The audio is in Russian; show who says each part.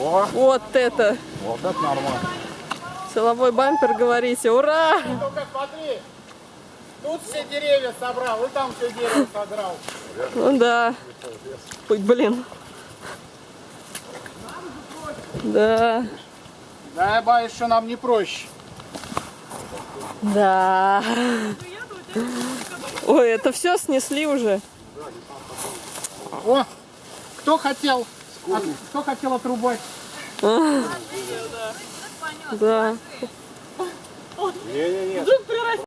Speaker 1: О,
Speaker 2: Вот это.
Speaker 1: вот это нормально.
Speaker 2: Силовой бампер, говорите. Ура!
Speaker 1: Только смотри, тут все деревья собрал, и там все дерево собрал.
Speaker 2: Ну да. Ой, блин. Да.
Speaker 1: Да, я боюсь, что нам не проще.
Speaker 2: Да. Ой, это все снесли уже.
Speaker 1: О, кто хотел отрубать?
Speaker 2: Да.
Speaker 1: Не-не-не.